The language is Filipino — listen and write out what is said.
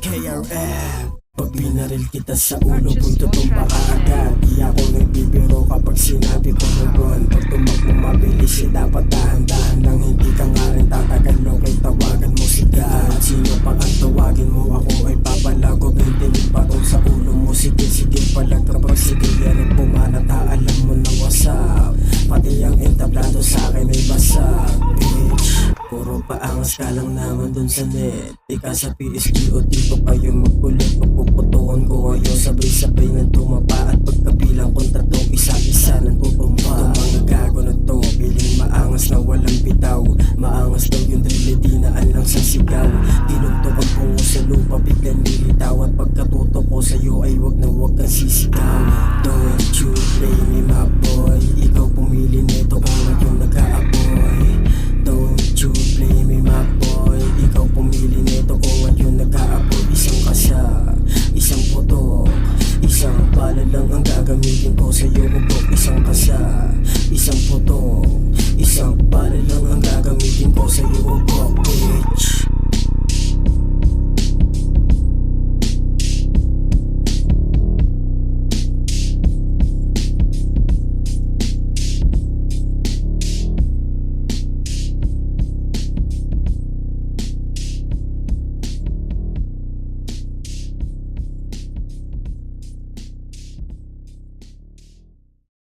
KRF. Pag binaril kita sa ulo, punto tumpa ka agad. Di ako nagbibiro kapag sinabi ko na run. Pag tumakbo mabilis, dapat dahan-dahan lang. Hindi ka nga rin tatagal, okay, tawagan mo si God. Sino pa ang tawagin mo, ako ay papalago. Bintinig patong sa ulo mo, sige palag kapag sige rin pumanata. Alam mo na what's up, pati ang entablado sa akin ay basa. Bitch, puro paangas ka lang naman dun sa net. Di ka sa PSG o dito kayo magkulit. Puputuhan ko kayo sabay-sabay ng tumapa. At pagkabilang kong tatong isa-isa ng tutumba. Itong mga gago na to, piling maangas na walang bitaw. Maangas daw yung drill, di naan lang sa sigaw.